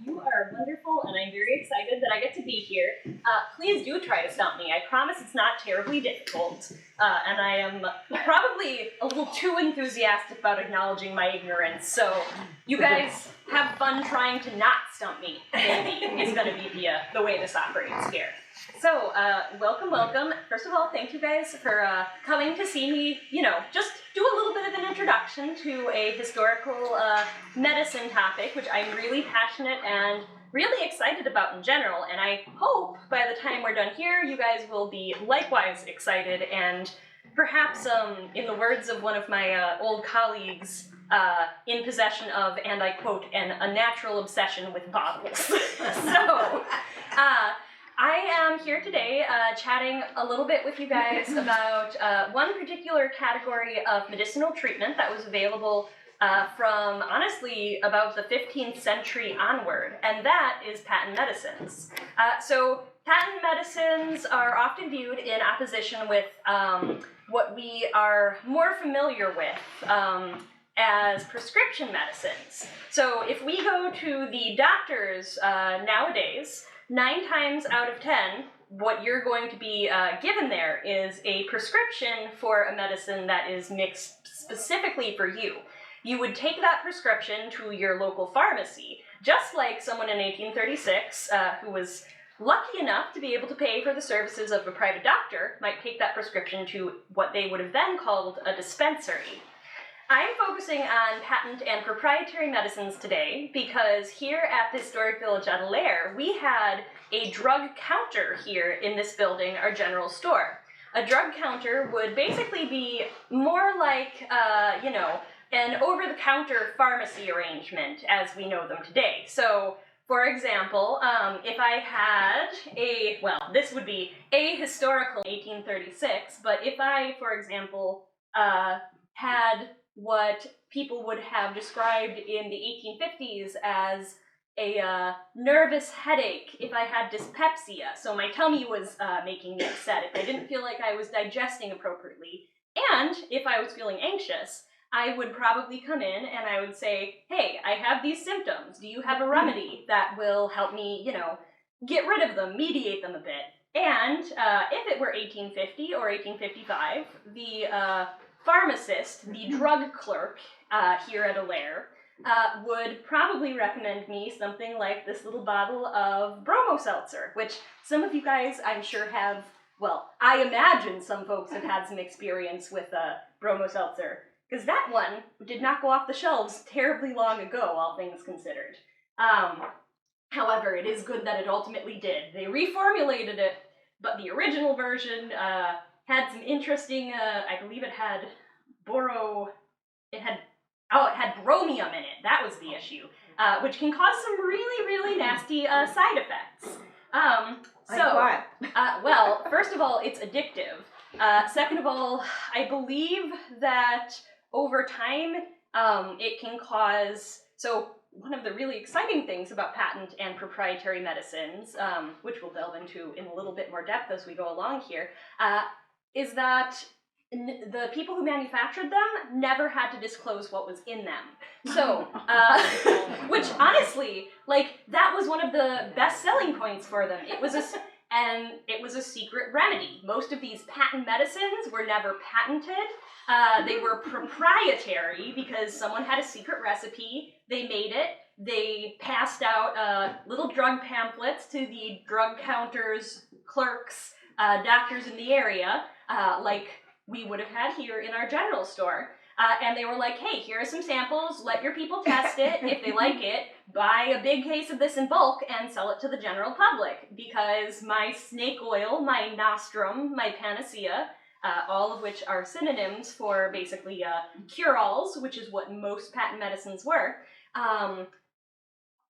You are wonderful, and I'm very excited that I get to be here. Please do try to stump me. I promise it's not terribly difficult, and I am probably a little too enthusiastic about acknowledging my ignorance, so you guys have fun trying to not stump me, maybe, is going to be the way this operates here. So, welcome, welcome. First of all, thank you guys for coming to see me, just do a little bit of an introduction to a historical medicine topic, which I'm really passionate and really excited about in general, and I hope by the time we're done here, you guys will be likewise excited and perhaps, in the words of one of my old colleagues, in possession of, and I quote, a natural obsession with bottles. So, I am here today chatting a little bit with you guys about one particular category of medicinal treatment that was available from, honestly, about the 15th century onward, and that is patent medicines. So patent medicines are often viewed in opposition with what we are more familiar with as prescription medicines. So if we go to the doctors nowadays, 9 times out of 10, what you're going to be given there is a prescription for a medicine that is mixed specifically for you. You would take that prescription to your local pharmacy, just like someone in 1836 who was lucky enough to be able to pay for the services of a private doctor might take that prescription to what they would have then called a dispensary. I'm focusing on patent and proprietary medicines today because here at the historic village at Allaire, we had a drug counter here in this building, our general store. A drug counter would basically be more like, an over-the-counter pharmacy arrangement as we know them today. So, for example, if I had this would be a historical 1836, but if I, for example, had what people would have described in the 1850s as a nervous headache, if I had dyspepsia, so my tummy was making me upset, if I didn't feel like I was digesting appropriately, and if I was feeling anxious, I would probably come in and I would say, hey, I have these symptoms, do you have a remedy that will help me, get rid of them, mediate them a bit? And if it were 1850 or 1855, the pharmacist, the drug clerk here at Allaire, would probably recommend me something like this little bottle of bromo seltzer, which some of you guys I'm sure have, I imagine some folks have had some experience with bromo seltzer, because that one did not go off the shelves terribly long ago, all things considered. However, it is good that it ultimately did. They reformulated it, but the original version had some interesting, I believe it had it had bromium in it, that was the issue, which can cause some really, really nasty side effects. Well, first of all, it's addictive. Second of all, I believe that over time, it can cause, so one of the really exciting things about patent and proprietary medicines, which we'll delve into in a little bit more depth as we go along here, is that the people who manufactured them never had to disclose what was in them. So, which honestly, that was one of the best selling points for them. It was a secret remedy. Most of these patent medicines were never patented. They were proprietary because someone had a secret recipe, they made it, they passed out little drug pamphlets to the drug counters, clerks, doctors in the area, like we would have had here in our general store. And they were like, hey, here are some samples, let your people test it. If they like it, buy a big case of this in bulk and sell it to the general public. Because my snake oil, my nostrum, my panacea, all of which are synonyms for basically cure-alls, which is what most patent medicines were,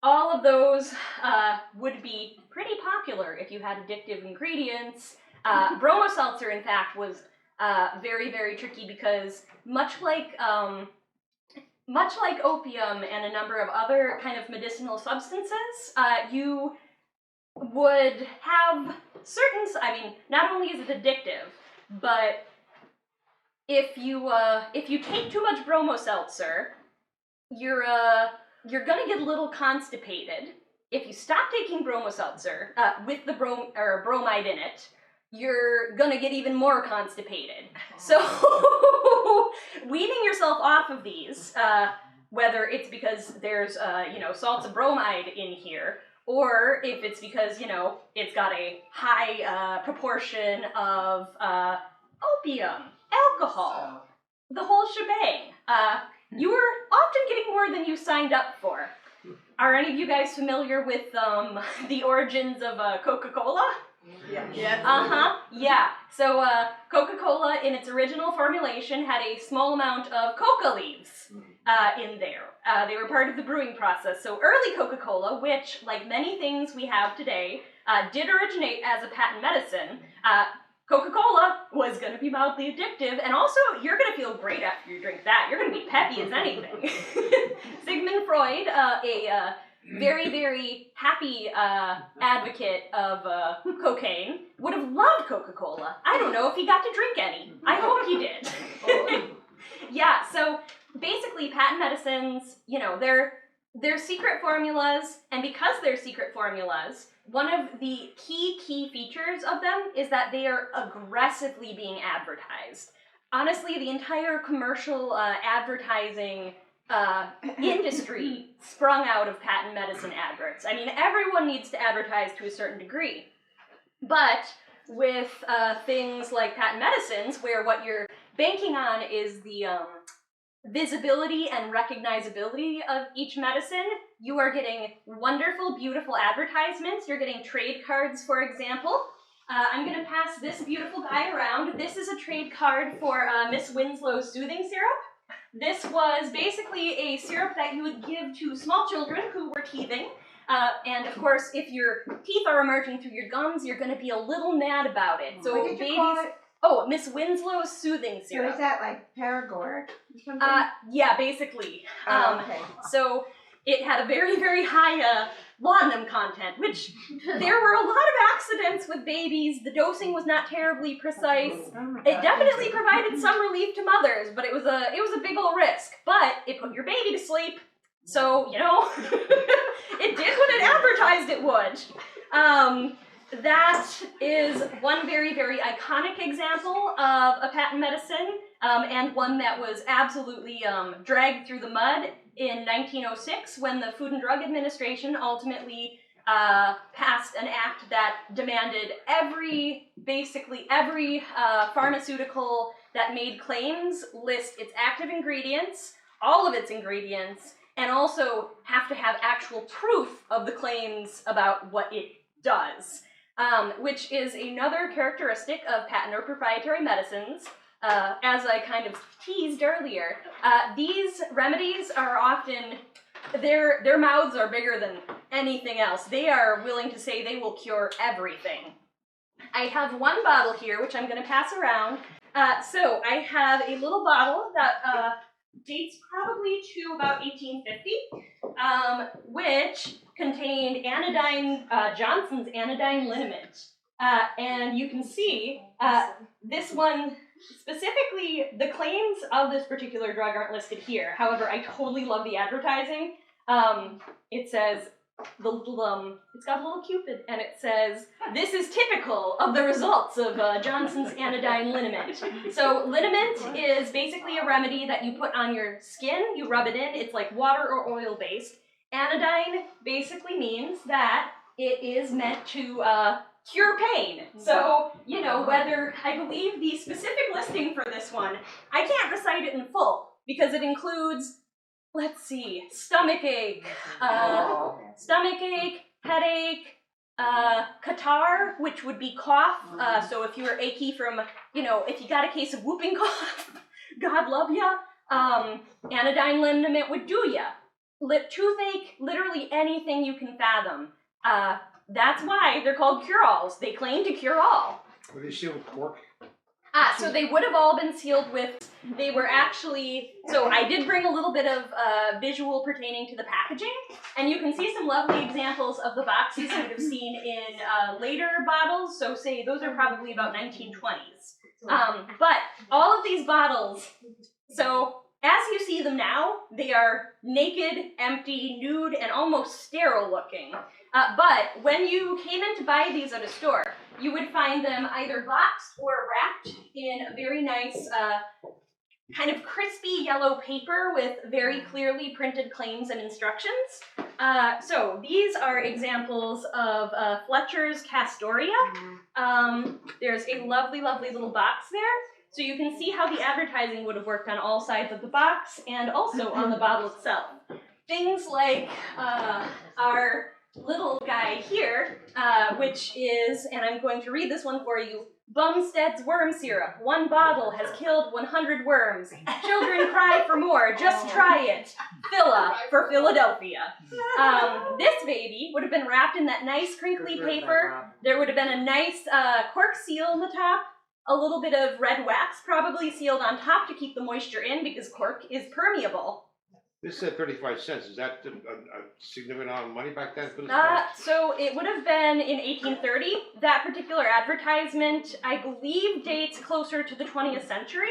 all of those would be pretty popular if you had addictive ingredients. Bromo seltzer, in fact, was very, very tricky because much like opium and a number of other kind of medicinal substances, you would have certain, not only is it addictive, but if you take too much bromo seltzer, you're you're gonna get a little constipated. If you stop taking bromoseltzer with the bromide in it, you're gonna get even more constipated. So weaning yourself off of these, whether it's because there's salts of bromide in here, or if it's because it's got a high proportion of opium, alcohol, the whole shebang. You are often getting more than you signed up for. Are any of you guys familiar with the origins of Coca-Cola? Yeah. Yeah. So Coca-Cola, in its original formulation, had a small amount of coca leaves in there. They were part of the brewing process. So early Coca-Cola, which, like many things we have today, did originate as a patent medicine. Coca-Cola was going to be mildly addictive, and also you're going to feel great after you drink that. You're going to be peppy as anything. Sigmund Freud, a very, very happy advocate of cocaine, would have loved Coca-Cola. I don't know if he got to drink any. I hope he did. Yeah, so basically patent medicines, they're secret formulas, and because they're secret formulas, one of the key features of them is that they are aggressively being advertised. Honestly, the entire commercial advertising industry sprung out of patent medicine adverts. I mean, everyone needs to advertise to a certain degree. But with things like patent medicines, where what you're banking on is the visibility and recognizability of each medicine, you are getting wonderful, beautiful advertisements. You're getting trade cards, for example. I'm going to pass this beautiful guy around. This is a trade card for Miss Winslow's soothing syrup. This was basically a syrup that you would give to small children who were teething. And of course, if your teeth are emerging through your gums, you're going to be a little mad about it. So what did you call it? Oh, Miss Winslow's soothing syrup. So is that like Paragoric or something? Yeah, basically. Okay. So it had a very, very high laudanum content, which there were a lot of accidents with babies. The dosing was not terribly precise. It definitely provided some relief to mothers, but it was a big old risk. But it put your baby to sleep, so it did what it advertised it would. That is one very, very iconic example of a patent medicine, and one that was absolutely dragged through the mud in 1906 when the Food and Drug Administration ultimately passed an act that demanded basically every pharmaceutical that made claims list its active ingredients, all of its ingredients, and also have to have actual proof of the claims about what it does. Which is another characteristic of patent or proprietary medicines. As I kind of teased earlier, these remedies are often, their mouths are bigger than anything else. They are willing to say they will cure everything. I have one bottle here, which I'm going to pass around. So I have a little bottle that dates probably to about 1850, which contained Johnson's anodyne liniment. And you can see this one, specifically, the claims of this particular drug aren't listed here. However, I totally love the advertising. It says, it's got a little cupid, and it says, "This is typical of the results of Johnson's anodyne liniment." So liniment is basically a remedy that you put on your skin, you rub it in, it's like water or oil based. Anodyne basically means that it is meant to cure pain. So, whether, I believe the specific listing for this one, I can't recite it in full, because it includes, let's see, stomach ache, headache, catarrh, which would be cough. So if you were achy from, if you got a case of whooping cough, God love ya, anodyne liniment would do ya. Toothache, literally anything you can fathom. That's why they're called cure-alls. They claim to cure all. Were they sealed with cork? So they would have all been sealed with, they were actually, so I did bring a little bit of visual pertaining to the packaging, and you can see some lovely examples of the boxes you would have seen in later bottles, so say those are probably about 1920s. But all of these bottles, so as you see them now, they are naked, empty, nude, and almost sterile looking. But when you came in to buy these at a store, you would find them either boxed or wrapped in a very nice kind of crispy yellow paper with very clearly printed claims and instructions. So these are examples of Fletcher's Castoria. There's a lovely, lovely little box there. So you can see how the advertising would have worked on all sides of the box and also on the bottle itself. Things like our little guy here, which is, and I'm going to read this one for you, Bumstead's worm syrup. 1 bottle has killed 100 worms. Children cry for more. Just try it. Phila for Philadelphia. This baby would have been wrapped in that nice crinkly paper. There would have been a nice cork seal on the top. A little bit of red wax probably sealed on top to keep the moisture in because cork is permeable. This said 35 cents. Is that a significant amount of money back then for this box? So it would have been in 1830. That particular advertisement, I believe, dates closer to the 20th century.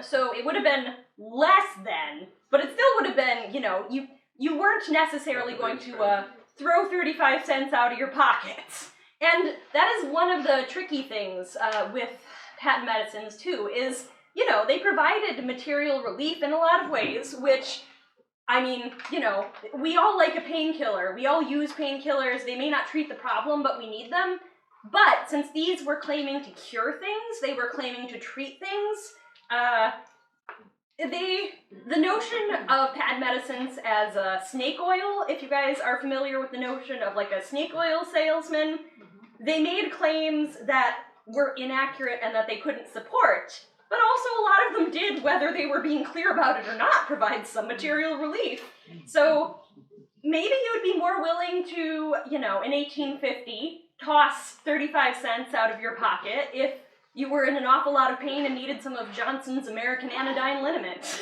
So it would have been less then, but it still would have been, you know, you weren't necessarily going to throw 35 cents out of your pockets. And that is one of the tricky things with patent medicines, too, is, you know, they provided material relief in a lot of ways, which, I mean, you know, we all like a painkiller. We all use painkillers. They may not treat the problem, but we need them. But since these were claiming to cure things, they were claiming to treat things, the notion of patent medicines as snake oil, if you guys are familiar with the notion of like a snake oil salesman, they made claims that were inaccurate and that they couldn't support, but also a lot of them did, whether they were being clear about it or not, provide some material relief. So maybe you would be more willing to, you know, in 1850, toss 35 cents out of your pocket if you were in an awful lot of pain and needed some of Johnson's American Anodyne liniment.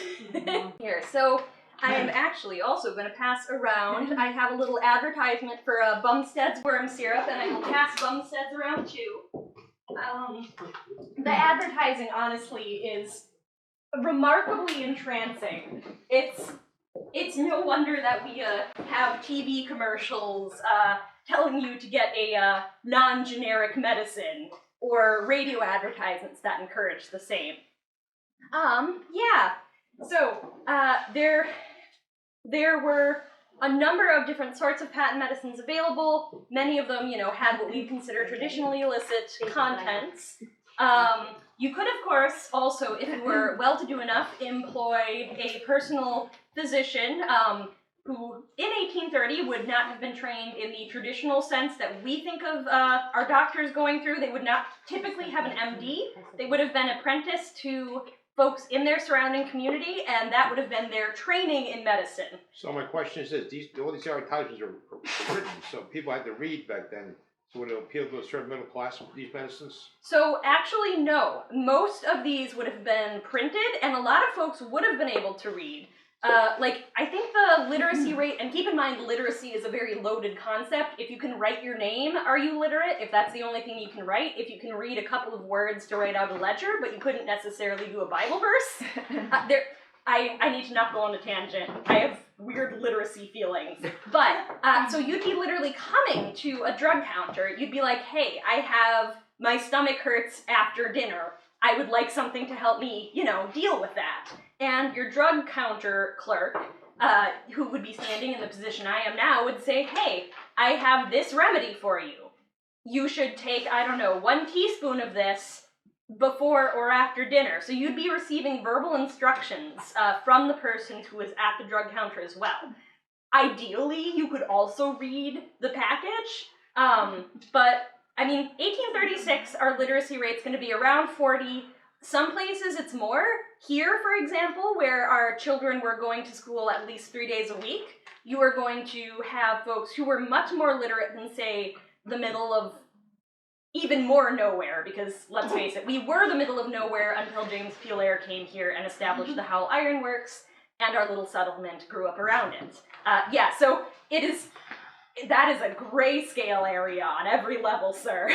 Here, so I am actually also going to pass around. I have a little advertisement for Bumstead's worm syrup, and I will pass Bumstead's around too. The advertising, honestly, is remarkably entrancing. It's no wonder that we have TV commercials telling you to get a non-generic medicine, or radio advertisements that encourage the same. Yeah. So there were a number of different sorts of patent medicines available. Many of them, you know, had what we consider traditionally illicit contents. You could, of course, also, if you were well-to-do enough, employ a personal physician who, in 1830, would not have been trained in the traditional sense that we think of our doctors going through. They would not typically have an MD. They would have been apprenticed to folks in their surrounding community, and that would have been their training in medicine. So my question is this, all these advertisements are written, so people had to read back then. So would it appeal to a certain middle class with these medicines? So actually, no. Most of these would have been printed, and a lot of folks would have been able to read. I think the literacy rate, and keep in mind literacy is a very loaded concept. If you can write your name, are you literate? If that's the only thing you can write. If you can read a couple of words to write out a ledger, but you couldn't necessarily do a Bible verse. I need to not go on a tangent. I have weird literacy feelings. But, so you'd be literally coming to a drug counter. You'd be like, hey, my stomach hurts after dinner. I would like something to help me, you know, deal with that. And your drug counter clerk, who would be standing in the position I am now, would say, hey, I have this remedy for you. You should take, 1 teaspoon of this before or after dinner. So you'd be receiving verbal instructions from the person who is at the drug counter as well. Ideally, you could also read the package, but 1836, our literacy rate's going to be around 40. Some places it's more. Here, for example, where our children were going to school at least 3 days a week, you are going to have folks who were much more literate than, say, the middle of even more nowhere, because, let's face it, we were the middle of nowhere until James P. Allaire came here and established the Howell Iron Works, and our little settlement grew up around it. So that is a grayscale area on every level, sir.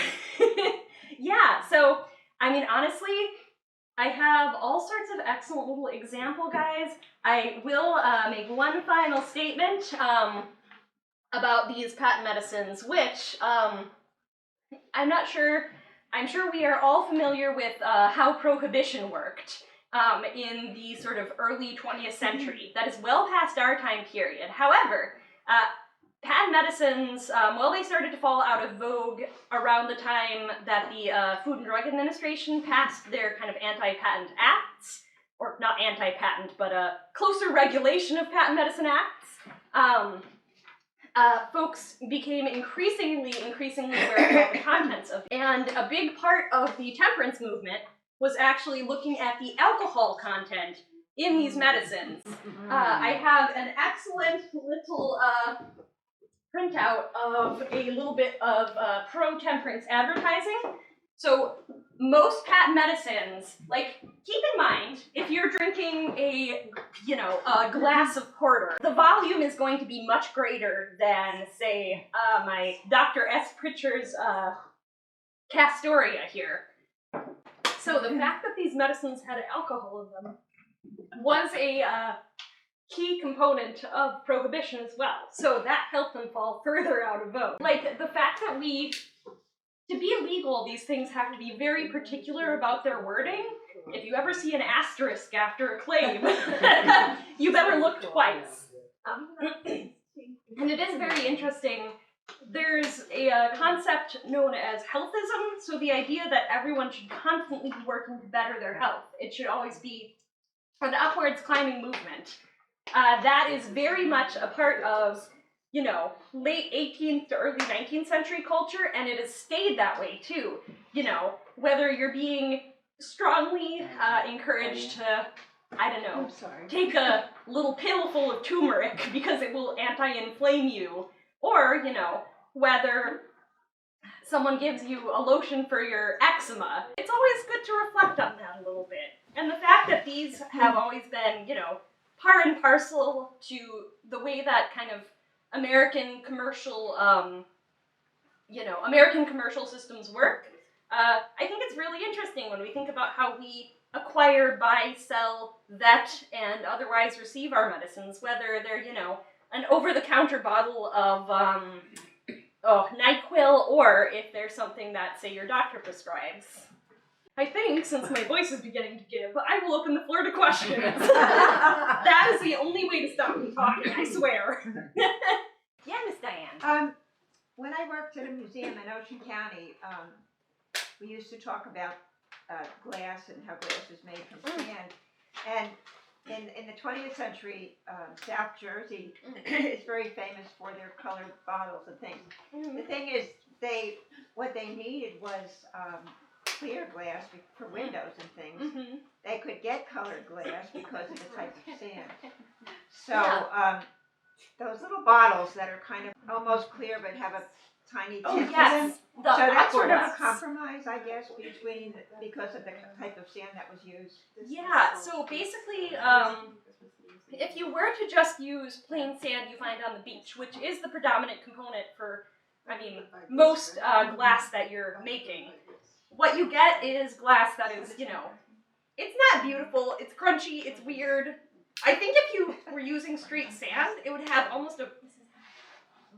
Yeah, so, honestly, I have all sorts of excellent little example guides. I will make one final statement about these patent medicines, which I'm not sure. I'm sure we are all familiar with how prohibition worked in the sort of early 20th century. That is well past our time period. However, patent medicines, well, they started to fall out of vogue around the time that the Food and Drug Administration passed their kind of anti-patent acts, or not anti-patent, but a closer regulation of patent medicine acts. Folks became increasingly aware about the contents of, and a big part of the temperance movement was actually looking at the alcohol content in these medicines. I have an excellent little printout of a little bit of pro-temperance advertising. So most patent medicines, like, keep in mind, if you're drinking a glass of porter, the volume is going to be much greater than, say, my Dr. S. Pritchard's Castoria here. So the fact that these medicines had alcohol in them was a key component of prohibition as well. So that helped them fall further out of vogue. Like, the fact that to be illegal, these things have to be very particular about their wording. If you ever see an asterisk after a claim, you better look twice. And it is very interesting. There's a concept known as healthism, so the idea that everyone should constantly be working to better their health. It should always be an upwards climbing movement. That is very much a part of, late 18th to early 19th century culture, and it has stayed that way too. Whether you're being strongly encouraged to, take a little pill full of turmeric because it will anti-inflame you, or, whether someone gives you a lotion for your eczema. It's always good to reflect on that a little bit. And the fact that these have always been, par and parcel to the way that kind of American commercial, American commercial systems work, I think it's really interesting when we think about how we acquire, buy, sell, vet, and otherwise receive our medicines, whether they're, an over-the-counter bottle of NyQuil, or if there's something that, say, your doctor prescribes. I think, since my voice is beginning to give, I will open the floor to questions. That is the only way to stop me talking, I swear. Yeah, Miss Diane. When I worked at a museum in Ocean County, we used to talk about glass and how glass is made from sand. And in the 20th century, South Jersey is very famous for their colored bottles and things. The thing is, what they needed was clear glass for windows and things. They could get colored glass because of the type of sand. So those little bottles that are kind of almost clear but have a tiny tip to them. So that's sort of a compromise, I guess, because of the type of sand that was used. Yeah, so basically, if you were to just use plain sand you find on the beach, which is the predominant component for, most glass that you're making, what you get is glass that is, it's not beautiful, it's crunchy, it's weird. I think if you were using straight sand, it would have almost a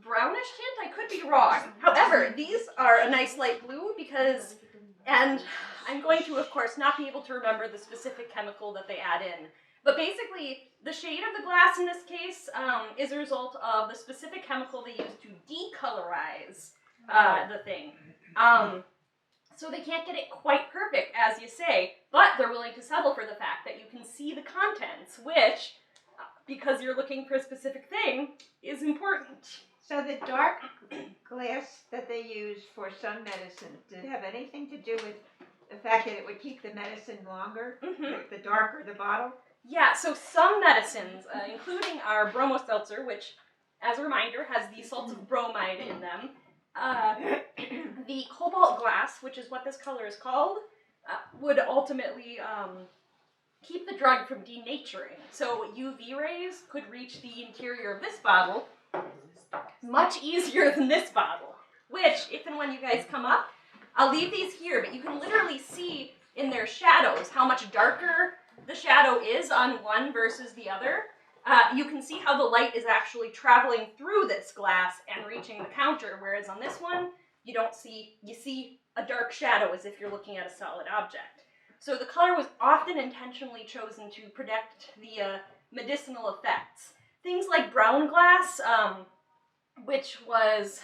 brownish tint. I could be wrong. However, these are a nice light blue and I'm going to, of course, not be able to remember the specific chemical that they add in. But basically, the shade of the glass in this case is a result of the specific chemical they use to decolorize the thing. So they can't get it quite perfect, as you say, but they're willing to settle for the fact that you can see the contents, which, because you're looking for a specific thing, is important. So the dark glass that they use for sun medicine, did it have anything to do with the fact that it would keep the medicine longer, the darker the bottle? Yeah, so some medicines, including our bromo seltzer, which, as a reminder, has the salts of bromide in them, the cobalt glass, which is what this color is called, would ultimately keep the drug from denaturing. So UV rays could reach the interior of this bottle much easier than this bottle, which, if and when you guys come up, I'll leave these here, but you can literally see in their shadows, how much darker the shadow is on one versus the other. You can see how the light is actually traveling through this glass and reaching the counter, whereas on this one, you see a dark shadow as if you're looking at a solid object. So the color was often intentionally chosen to protect the medicinal effects. Things like brown glass, which was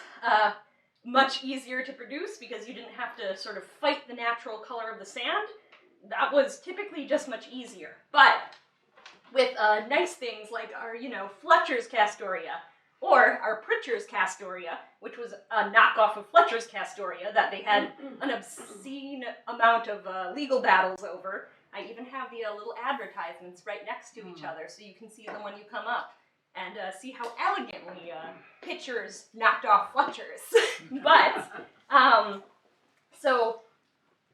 much easier to produce because you didn't have to sort of fight the natural color of the sand, that was typically just much easier. But with nice things like our, Fletcher's Castoria, or our Pritchard's Castoria, which was a knockoff of Fletcher's Castoria that they had an obscene amount of legal battles over. I even have the little advertisements right next to each other, so you can see them when you come up, and see how elegantly Pitchers knocked off Fletcher's. But, so,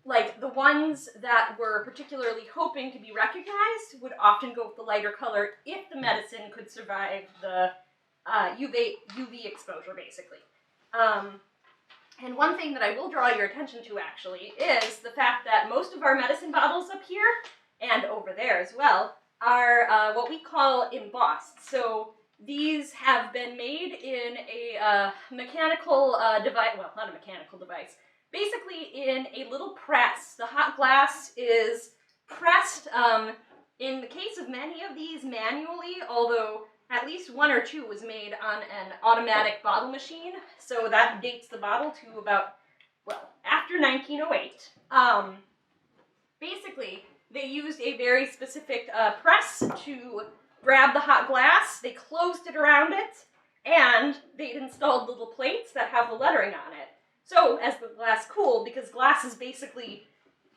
like, the ones that were particularly hoping to be recognized would often go with the lighter color if the medicine could survive the UV exposure, basically. And one thing that I will draw your attention to, actually, is the fact that most of our medicine bottles up here, and over there as well, are what we call embossed. So these have been made in a mechanical device, well, not a mechanical device, basically in a little press. The hot glass is pressed, in the case of many of these, manually, although at least one or two was made on an automatic bottle machine, so that dates the bottle to about, well, after 1908. Basically, they used a very specific press to grab the hot glass, they closed it around it, and they installed little plates that have the lettering on it. So, as the glass cooled, because glass is basically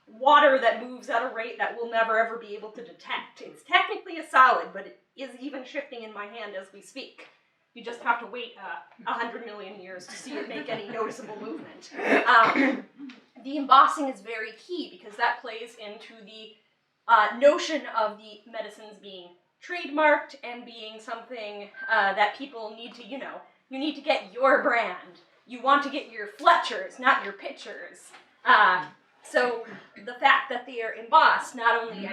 water that moves at a rate that we'll never ever be able to detect. It's technically a solid, but it is even shifting in my hand as we speak. You just have to wait 100 million years to see it make any noticeable movement. The embossing is very key because that plays into the notion of the medicines being trademarked and being something that people need to, you need to get your brand. You want to get your Fletchers, not your Pitchers. So the fact that they are embossed, not only,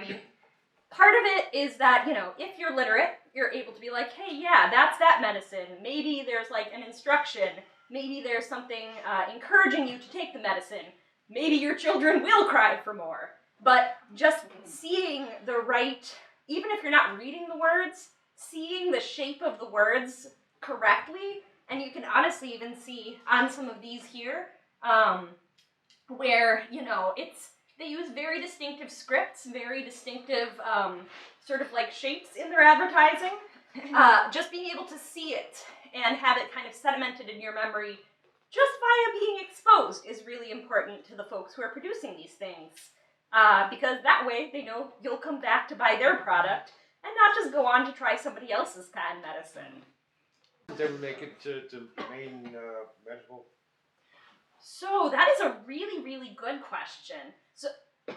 part of it is that, if you're literate, you're able to be like, hey, yeah, that's that medicine. Maybe there's like an instruction. Maybe there's something encouraging you to take the medicine. Maybe your children will cry for more. But just seeing the right, even if you're not reading the words, seeing the shape of the words correctly, and you can honestly even see on some of these here, where, they use very distinctive scripts, very distinctive sort of like shapes in their advertising. Just being able to see it and have it kind of sedimented in your memory just via being exposed is really important to the folks who are producing these things. Because that way they know you'll come back to buy their product and not just go on to try somebody else's patent medicine. Did they ever make it to main medical? So that is a really, really good question. So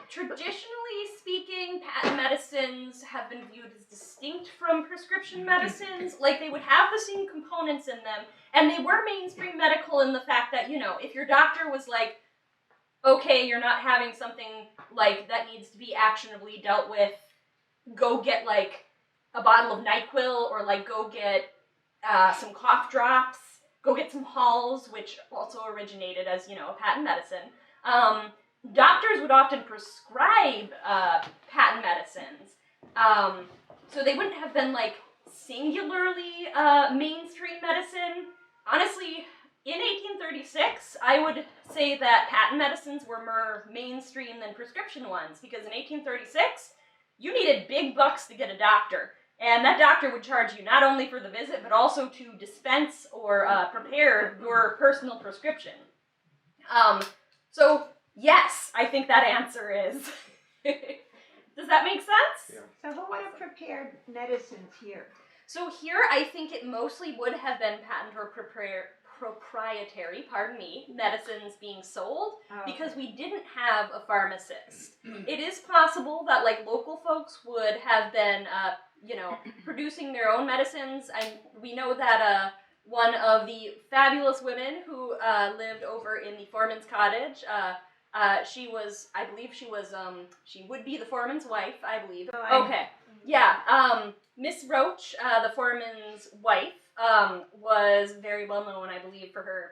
traditionally speaking, patent medicines have been viewed as distinct from prescription medicines. Like, they would have the same components in them, and they were mainstream medical in the fact that, if your doctor was like, okay, you're not having something like that needs to be actionably dealt with, go get like a bottle of NyQuil, or like go get some cough drops, go get some Halls, which also originated as, a patent medicine. Doctors would often prescribe patent medicines. So they wouldn't have been like singularly mainstream medicine. Honestly, in 1836, I would say that patent medicines were more mainstream than prescription ones, because in 1836, you needed big bucks to get a doctor. And that doctor would charge you not only for the visit, but also to dispense or prepare your personal prescription. So, yes, I think that answer is. Does that make sense? Yeah. So who would have prepared medicines here? So here, I think it mostly would have been patent or proprietary, medicines being sold, because we didn't have a pharmacist. It is possible that like local folks would have been, producing their own medicines. We know that one of the fabulous women who lived over in the foreman's cottage, She was, I believe she would be the foreman's wife, I believe. Oh, Okay, yeah, Miss Roach, the foreman's wife, was very well known, I believe, for her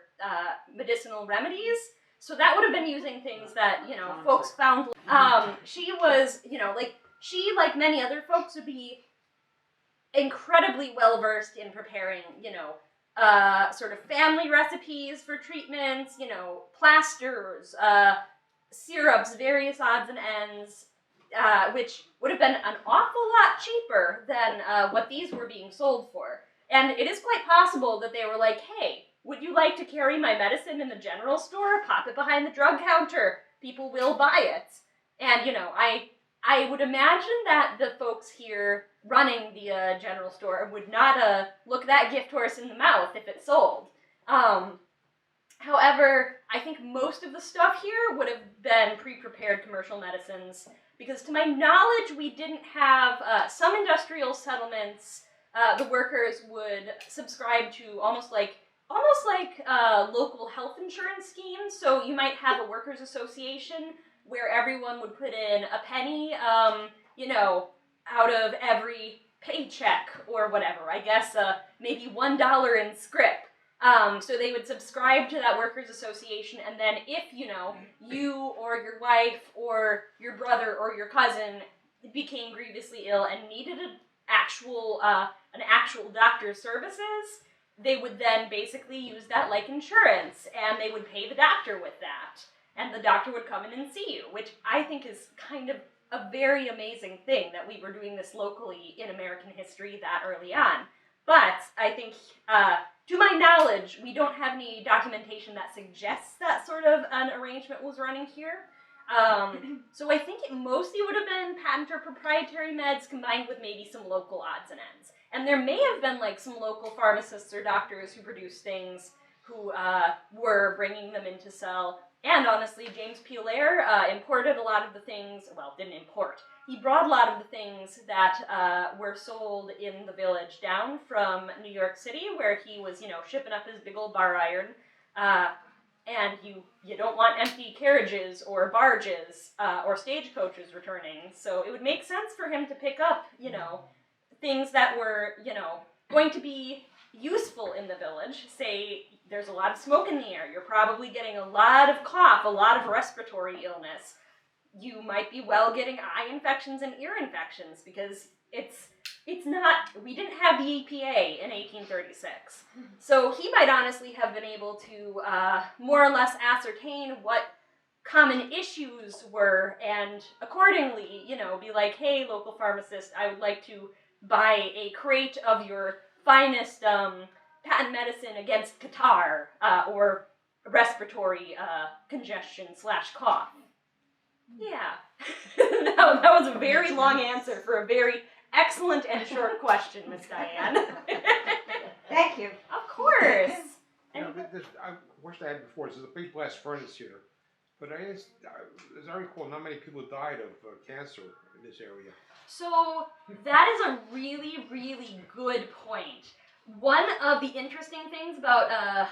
medicinal remedies. So that would have been using things that, you know, folks found. She was, you know, like many other folks, would be incredibly well versed in preparing, you know, sort of family recipes for treatments, you know, plasters, syrups, various odds and ends, which would have been an awful lot cheaper than what these were being sold for. And it is quite possible that they were like, hey, would you like to carry my medicine in the general store? Pop it behind the drug counter. People will buy it. And, you know, I would imagine that the folks here running the general store would not look that gift horse in the mouth if it sold. However, I think most of the stuff here would have been pre-prepared commercial medicines, because to my knowledge, we didn't have some industrial settlements. The workers would subscribe to almost like local health insurance schemes. So you might have a workers' association where everyone would put in a penny, you know, out of every paycheck or whatever. I guess maybe $1 in scrip. So they would subscribe to that workers' association, and then if, you know, you or your wife or your brother or your cousin became grievously ill and needed an actual doctor's services, they would then basically use that like insurance, and they would pay the doctor with that. And the doctor would come in and see you, which I think is kind of a very amazing thing that we were doing this locally in American history that early on. But I think, to my knowledge, we don't have any documentation that suggests that sort of an arrangement was running here. So I think it mostly would have been patent or proprietary meds combined with maybe some local odds and ends. And there may have been like some local pharmacists or doctors who produced things who were bringing them in to sell. And honestly, James P. Allaire imported a lot of the things, well, didn't import. He brought a lot of the things that were sold in the village down from New York City, where he was, you know, shipping up his big old bar iron. And you don't want empty carriages or barges or stagecoaches returning. So it would make sense for him to pick up, you know, things that were, you know, going to be useful in the village. Say there's a lot of smoke in the air. You're probably getting a lot of cough, a lot of respiratory illness. You might be well getting eye infections and ear infections, because it's not, we didn't have the EPA in 1836. So he might honestly have been able to more or less ascertain what common issues were, and accordingly, you know, be like, hey, local pharmacist, I would like to buy a crate of your finest patent medicine against catarrh or respiratory congestion / cough. Yeah. that was a very long answer for a very excellent and short question, Miss Diane. Thank you. Of course. You know, I wish I had before. There's a big blast furnace here, but as I recall, not many people died of cancer in this area. So that is a really, really good point. One of the interesting things about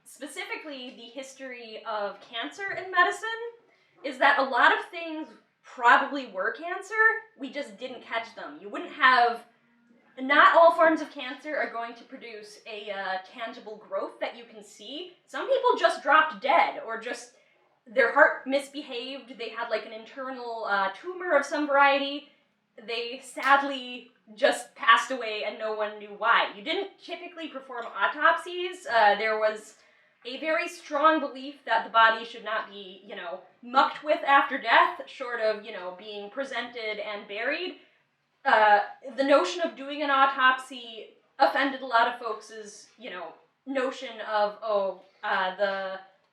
specifically the history of cancer in medicine is that a lot of things probably were cancer, we just didn't catch them. You wouldn't have, not all forms of cancer are going to produce a tangible growth that you can see. Some people just dropped dead, or just their heart misbehaved, they had like an internal tumor of some variety. They sadly just passed away and no one knew why. You didn't typically perform autopsies. There was a very strong belief that the body should not be, you know, mucked with after death, short of, you know, being presented and buried. The notion of doing an autopsy offended a lot of folks' you know, notion of,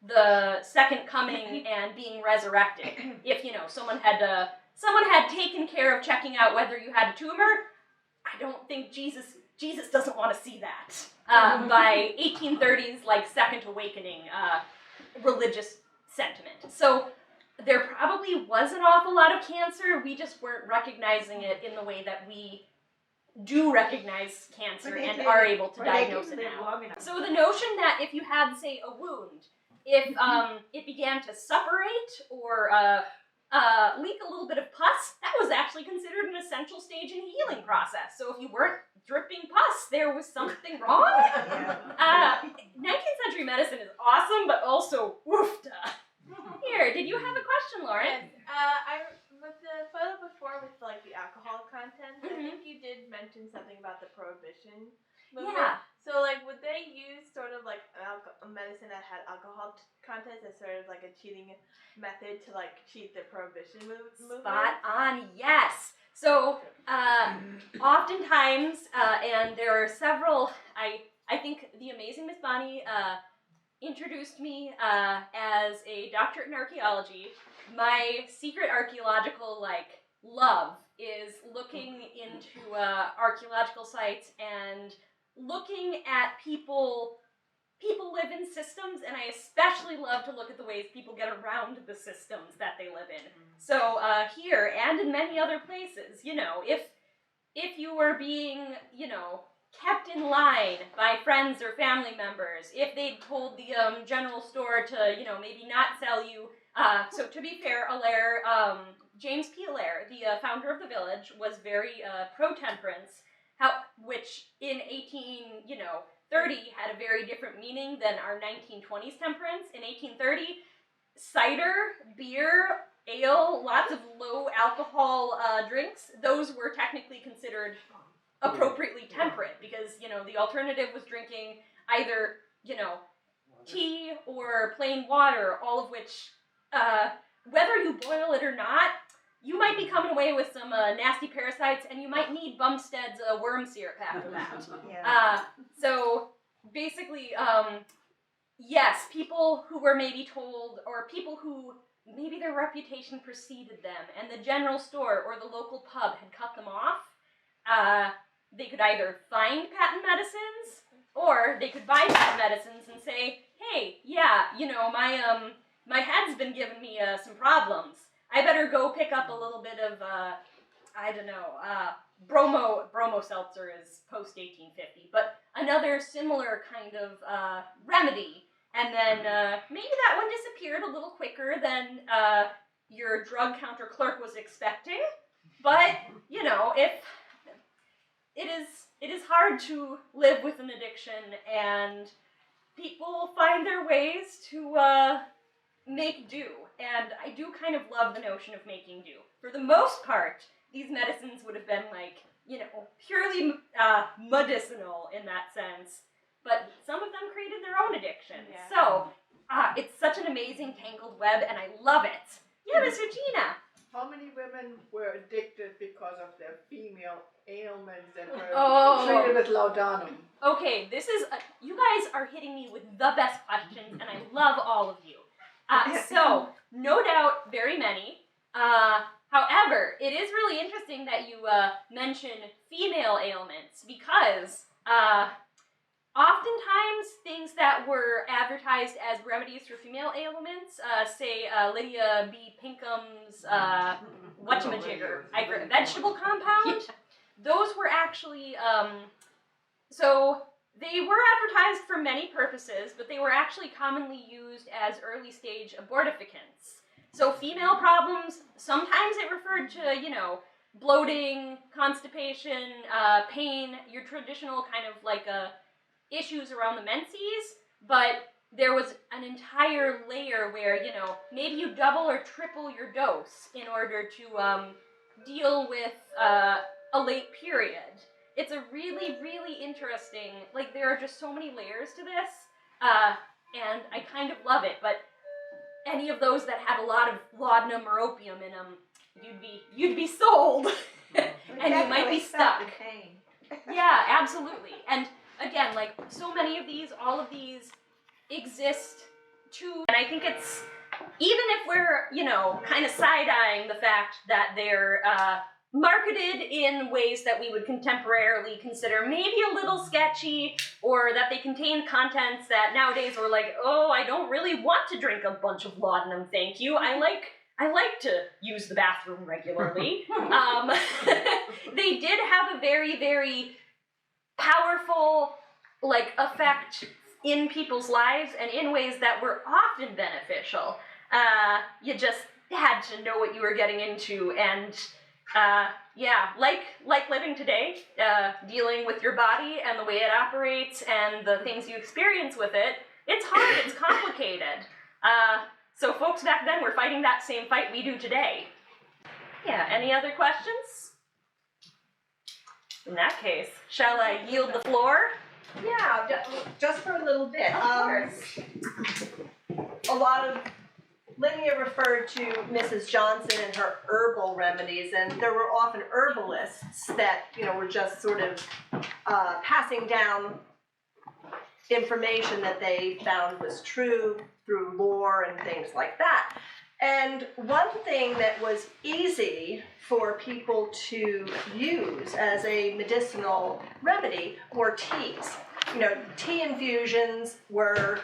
the second coming and being resurrected. If, you know, someone had taken care of checking out whether you had a tumor, I don't think Jesus doesn't want to see that. By 1830s, like, Second Awakening religious sentiment. So there probably was an awful lot of cancer, we just weren't recognizing it in the way that we do recognize cancer and are able to diagnose it now. So the notion that if you had, say, a wound, if it began to suppurate or leak a little bit of pus, that was actually considered an essential stage in the healing process. So if you weren't dripping pus, there was something wrong. 19th century medicine is awesome, but also woofda. Here, did you have a question, Lauren? Yes. With the photo before with like the alcohol content, I think you did mention something about the prohibition movement. Yeah. So like, would they use sort of like a medicine that had alcohol content as sort of like a cheating method to like cheat the prohibition movement? Spot on, yes. So, oftentimes, and there are several, I think the amazing Miss Bonnie introduced me as a doctorate in archaeology. My secret archaeological, love is looking into archaeological sites and looking at people live in systems, and I especially love to look at the ways people get around the systems that they live in. So here, and in many other places, if you were being, kept in line by friends or family members, if they'd told the general store to, maybe not sell you. So to be fair, Allaire, James P. Allaire, the founder of the village, was very pro-temperance, which in 1830 had a very different meaning than our 1920s temperance. In 1830, cider, beer, ale, lots of low alcohol drinks, those were technically considered appropriately temperate because, the alternative was drinking either, tea or plain water, all of which, whether you boil it or not, you might be coming away with some nasty parasites, and you might need Bumstead's worm syrup after that. So basically, yes, people who were maybe told, or people who maybe their reputation preceded them, and the general store or the local pub had cut them off, they could either find patent medicines, or they could buy patent medicines and say, hey, yeah, my head's been giving me some problems. I better go pick up a little bit of, bromo seltzer is post-1850, but another similar kind of remedy. And then maybe that one disappeared a little quicker than your drug counter clerk was expecting. But, if it is hard to live with an addiction, and people find their ways to make do. And I do kind of love the notion of making do. For the most part, these medicines would have been purely medicinal in that sense. But some of them created their own addictions. Yeah. So, it's such an amazing tangled web, and I love it. Yeah, Miss Regina. How many women were addicted because of their female ailments that were treated with laudanum? Okay, you guys are hitting me with the best questions, and I love all of you. So, no doubt, very many. However, it is really interesting that you mention female ailments, because oftentimes things that were advertised as remedies for female ailments, say Lydia B. Pinkham's whatchamajigger, vegetable compound, those were actually, so they were advertised for many purposes, but they were actually commonly used as early stage abortificants. So female problems, sometimes it referred to, bloating, constipation, pain, your traditional kind of issues around the menses, but there was an entire layer where, maybe you double or triple your dose in order to deal with a late period. It's a really, really interesting, there are just so many layers to this, and I kind of love it, but any of those that had a lot of laudanum or opium in them, you'd be sold, and you might be stuck. Yeah, absolutely. And again, so many of these, all of these exist too, and I think it's, even if we're, kind of side-eyeing the fact that they're marketed in ways that we would contemporarily consider maybe a little sketchy, or that they contain contents that nowadays we're like, oh, I don't really want to drink a bunch of laudanum, thank you. I like to use the bathroom regularly. They did have a very, very powerful, effect in people's lives and in ways that were often beneficial. You just had to know what you were getting into, and yeah, like living today, dealing with your body and the way it operates and the things you experience with it, it's hard, it's complicated. So folks back then were fighting that same fight we do today. Yeah, any other questions? In that case, shall I yield the floor? Yeah, just for a little bit. Of course. A lot of Linnea referred to Mrs. Johnson and her herbal remedies, and there were often herbalists that, you know, were just sort of passing down information that they found was true through lore and things like that. And one thing that was easy for people to use as a medicinal remedy were teas. You know, tea infusions were,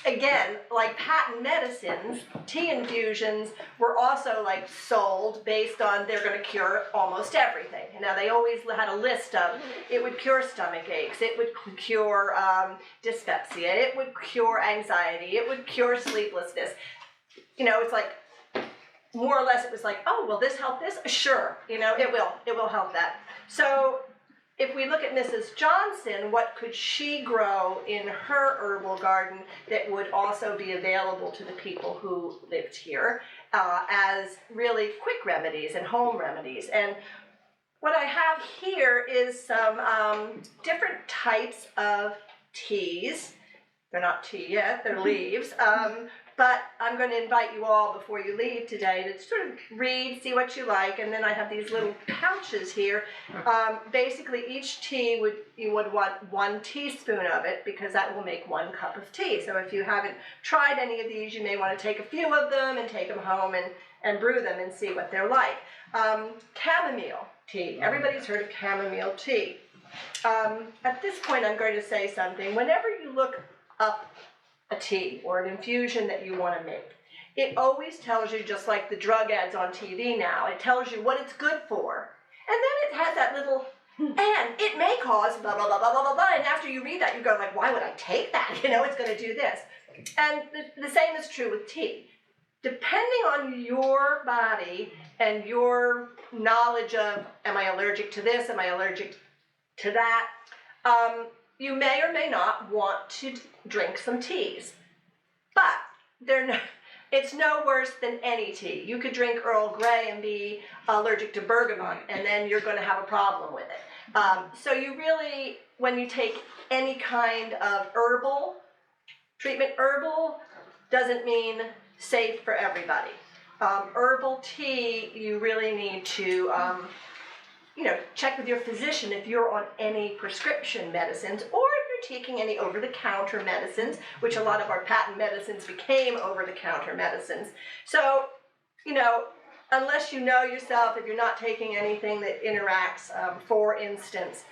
again, like patent medicines, tea infusions were also like sold based on they're going to cure almost everything. Now they always had a list of, it would cure stomach aches, it would cure dyspepsia, it would cure anxiety, it would cure sleeplessness. You know, it's like, more or less it was like, oh, will this help this? Sure, you know, it will help that. So if we look at Mrs. Johnson, what could she grow in her herbal garden that would also be available to the people who lived here as really quick remedies and home remedies? And what I have here is some different types of teas. They're not tea yet, they're leaves. But I'm going to invite you all before you leave today to sort of read, see what you like, and then I have these little pouches here. Basically, each tea you would want 1 teaspoon of it because that will make 1 cup of tea. So if you haven't tried any of these, you may want to take a few of them and take them home and brew them and see what they're like. Chamomile tea. Everybody's heard of chamomile tea. At this point, I'm going to say something. Whenever you look up a tea or an infusion that you want to make, it always tells you, just like the drug ads on TV now, it tells you what it's good for. And then it has that little, and it may cause blah, blah, blah, blah, blah, blah, blah. And after you read that, you go like, why would I take that? You know, it's going to do this. And the same is true with tea. Depending on your body and your knowledge of, am I allergic to this? Am I allergic to that? You may or may not want to drink some teas, but it's no worse than any tea. You could drink Earl Grey and be allergic to bergamot, and then you're going to have a problem with it. So you really, when you take any kind of herbal treatment, herbal doesn't mean safe for everybody. Herbal tea, you really need to check with your physician if you're on any prescription medicines, or if you're taking any over-the-counter medicines, which a lot of our patent medicines became over-the-counter medicines. So, unless you know yourself, if you're not taking anything that interacts, for instance,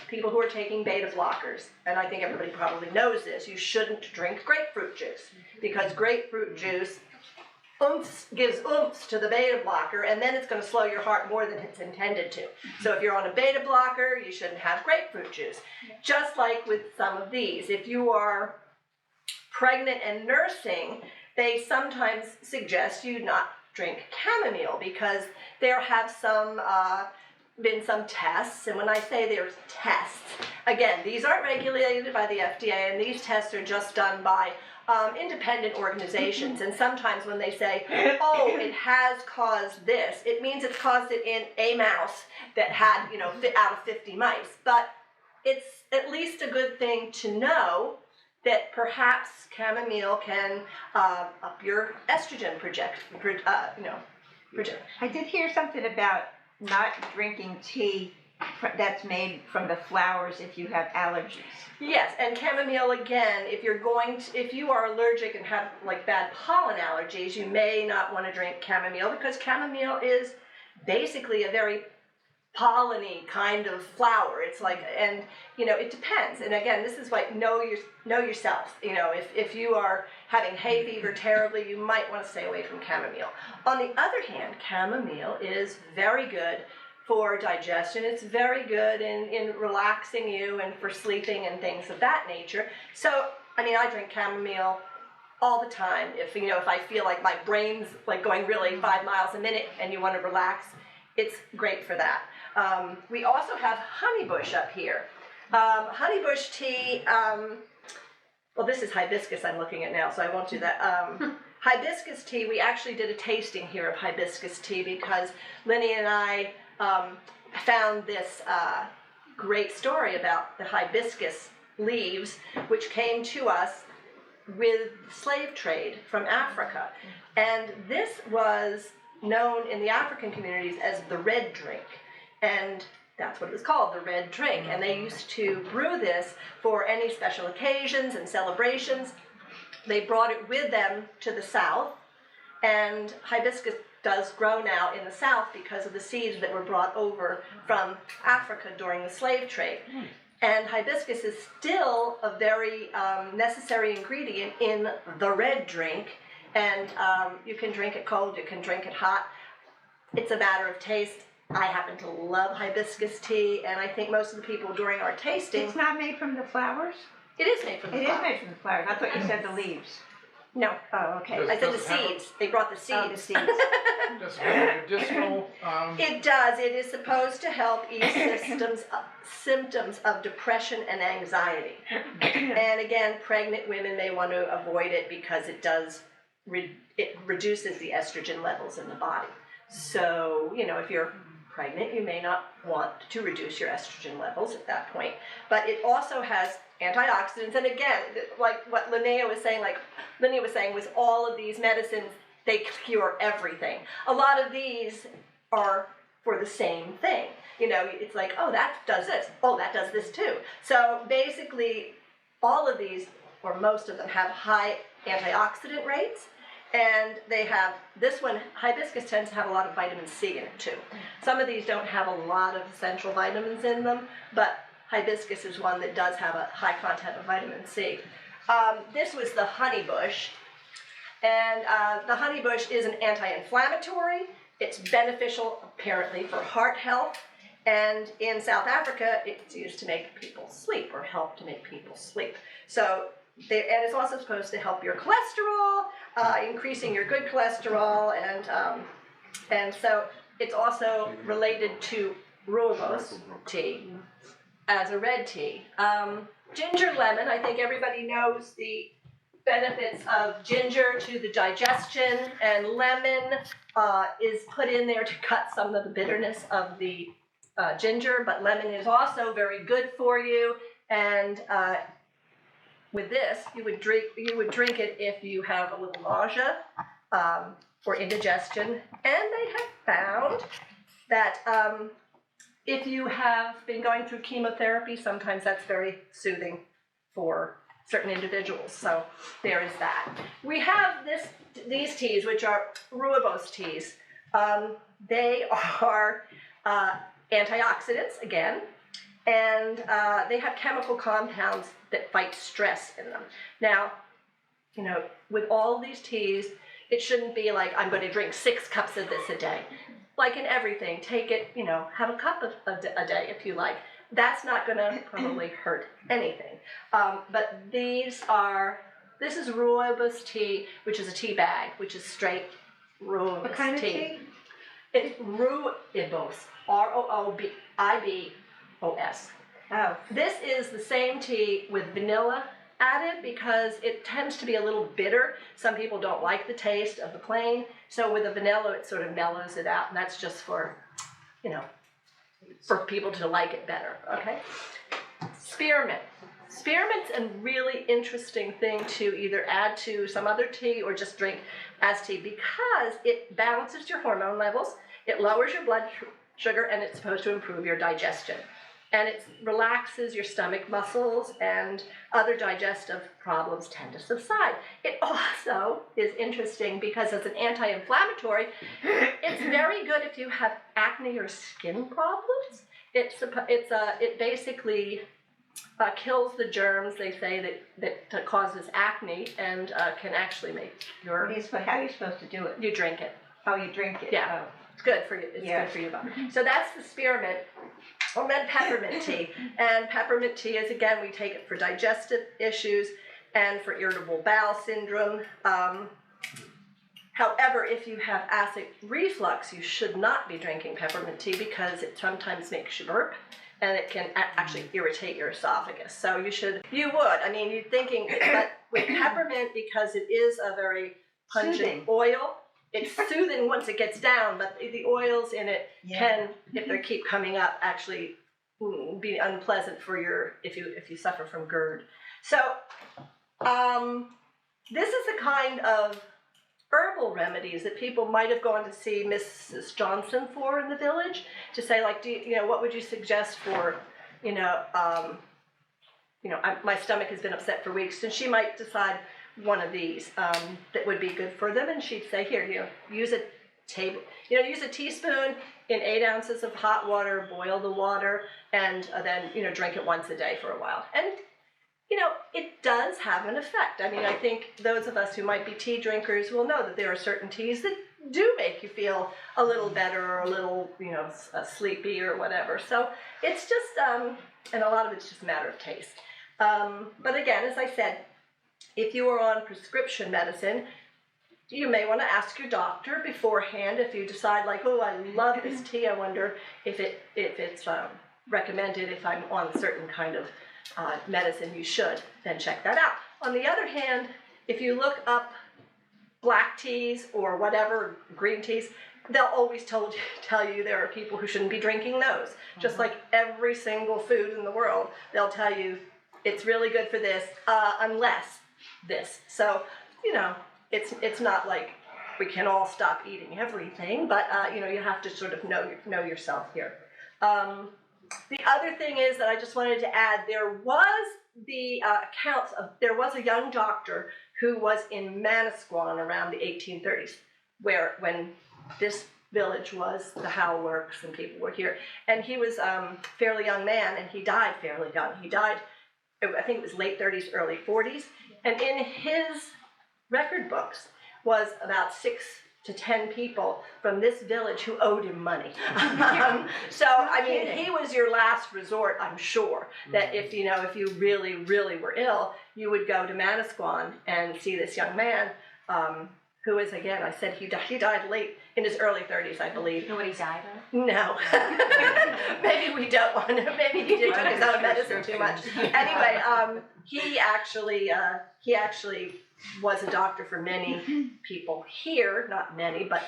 people who are taking beta blockers, and I think everybody probably knows this, you shouldn't drink grapefruit juice, because grapefruit juice gives oomph to the beta blocker, and then it's going to slow your heart more than it's intended to. So if you're on a beta blocker, you shouldn't have grapefruit juice. Just like with some of these, if you are pregnant and nursing, they sometimes suggest you not drink chamomile because there have been some tests, and when I say there's tests, again, these aren't regulated by the FDA, and these tests are just done by independent organizations, and sometimes when they say, oh, it has caused this, it means it's caused it in a mouse that had, out of 50 mice. But it's at least a good thing to know that perhaps chamomile can up your estrogen project. I did hear something about not drinking tea that's made from the flowers if you have allergies. Yes, and chamomile, again, if you are allergic and have like bad pollen allergies, you may not want to drink chamomile, because chamomile is basically a very pollen-y kind of flower. It's like, and it depends. And again, this is like know yourself. If you are having hay fever terribly, you might want to stay away from chamomile. On the other hand, chamomile is very good for digestion. It's very good in relaxing you and for sleeping and things of that nature. So, I mean, I drink chamomile all the time. If I feel like my brain's like going really 5 miles a minute and you want to relax, it's great for that. We also have honeybush up here. Honeybush tea, well, this is hibiscus I'm looking at now, so I won't do that. Hibiscus tea, we actually did a tasting here of hibiscus tea because Linnea and I found this great story about the hibiscus leaves, which came to us with slave trade from Africa. And this was known in the African communities as the red drink. And that's what it was called, the red drink. And they used to brew this for any special occasions and celebrations. They brought it with them to the South, and hibiscus does grow now in the South because of the seeds that were brought over from Africa during the slave trade. And hibiscus is still a very necessary ingredient in the red drink, and you can drink it cold, you can drink it hot. It's a matter of taste. I happen to love hibiscus tea, and I think most of the people during our tasting... It's not made from the flowers? It is made from the flowers. It is made from the flowers. I thought you said the leaves. No. Oh, okay. I said the seeds. They brought the seeds. Oh, the seeds. Does it have medicinal? It does. It is supposed to help ease symptoms of depression and anxiety. And again, pregnant women may want to avoid it because it does it reduces the estrogen levels in the body. So, if you're pregnant, you may not want to reduce your estrogen levels at that point. But it also has antioxidants, and again, like what Linnea was saying, with all of these medicines, they cure everything. A lot of these are for the same thing. It's like, oh, that does this. Oh, that does this too. So basically, all of these, or most of them, have high antioxidant rates. And they have, this one, hibiscus tends to have a lot of vitamin C in it too. Some of these don't have a lot of essential vitamins in them, but hibiscus is one that does have a high content of vitamin C. This was the honeybush, and the honeybush is an anti-inflammatory. It's beneficial, apparently, for heart health, and in South Africa, it's used to make people sleep, or help to make people sleep. So, and it's also supposed to help your cholesterol, increasing your good cholesterol, and so it's also related to rooibos tea as a red tea. Ginger lemon, I think everybody knows the benefits of ginger to the digestion, and lemon is put in there to cut some of the bitterness of the ginger, but lemon is also very good for you, and with this, you would drink it if you have a little nausea or indigestion. And they have found that if you have been going through chemotherapy, sometimes that's very soothing for certain individuals. So there is that. We have these teas, which are rooibos teas. They are antioxidants, again, and they have chemical compounds that fight stress in them. Now, with all these teas, it shouldn't be like, I'm going to drink 6 cups of this a day. Like in everything, take it, have a cup a day if you like. That's not going to probably hurt anything. But this is rooibos tea, which is a tea bag, which is straight rooibos tea. What kind of tea? It's rooibos, R-O-O-B-I-B-O-S. Oh. This is the same tea with vanilla added because it tends to be a little bitter. Some people don't like the taste of the plain, so with the vanilla it sort of mellows it out, and that's just for, for people to like it better, okay? Spearmint. Spearmint's a really interesting thing to either add to some other tea or just drink as tea because it balances your hormone levels, it lowers your blood sugar, and it's supposed to improve your digestion. And it relaxes your stomach muscles, and other digestive problems tend to subside. It also is interesting because as an anti-inflammatory, it's very good if you have acne or skin problems. It basically kills the germs, they say, that causes acne, and can actually make your... How are you supposed to do it? You drink it. Oh, you drink it? Yeah. Oh. It's good for you. It's good for you. So that's the spearmint. And then peppermint tea. And peppermint tea is, again, we take it for digestive issues and for irritable bowel syndrome. However, if you have acid reflux, you should not be drinking peppermint tea because it sometimes makes you burp and it can actually irritate your esophagus. So you would. I mean, you're thinking, but with peppermint, because it is a very pungent oil, it's soothing once it gets down, but the oils in it can, if they keep coming up, actually be unpleasant for if you suffer from GERD. So this is the kind of herbal remedies that people might have gone to see Mrs. Johnson for in the village, to say, like, what would you suggest for, my stomach has been upset for weeks, and she might decide one of these that would be good for them, and she'd say, here, use a teaspoon in 8 ounces of hot water, boil the water, and then, drink it once a day for a while. And it does have an effect. I mean, I think those of us who might be tea drinkers will know that there are certain teas that do make you feel a little better or a little, sleepy or whatever. So it's just, and a lot of it's just a matter of taste. But again, as I said, if you are on prescription medicine, you may want to ask your doctor beforehand if you decide, like, oh, I love this tea, I wonder if it's recommended if I'm on a certain kind of medicine. You should then check that out. On the other hand, if you look up black teas or whatever, green teas, they'll always tell you there are people who shouldn't be drinking those. Just like every single food in the world, they'll tell you it's really good for this, unless this. So, it's not like we can all stop eating everything, but you have to sort of know yourself here. The other thing is that I just wanted to add, there was the accounts of, there was a young doctor who was in Manasquan around the 1830s, when this village was the Howe Works and people were here. And he was a fairly young man, and he died fairly young. He died, I think it was late 30s, early 40s. And in his record books was about 6 to 10 people from this village who owed him money. So, I mean, he was your last resort, I'm sure, that if you really, really were ill, you would go to Manasquan and see this young man, who is, again, I said he died late, in his early 30s, I believe. You know what he died of? No. Maybe we don't want to, maybe he took his own medicine too much. Anyway, he actually was a doctor for many people here, not many, but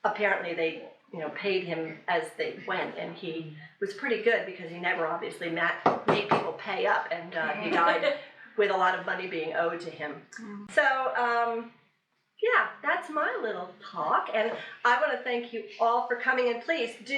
apparently they, paid him as they went, and he was pretty good because he never obviously made people pay up, and he died with a lot of money being owed to him. So, yeah, that's my little talk, and I want to thank you all for coming, and please do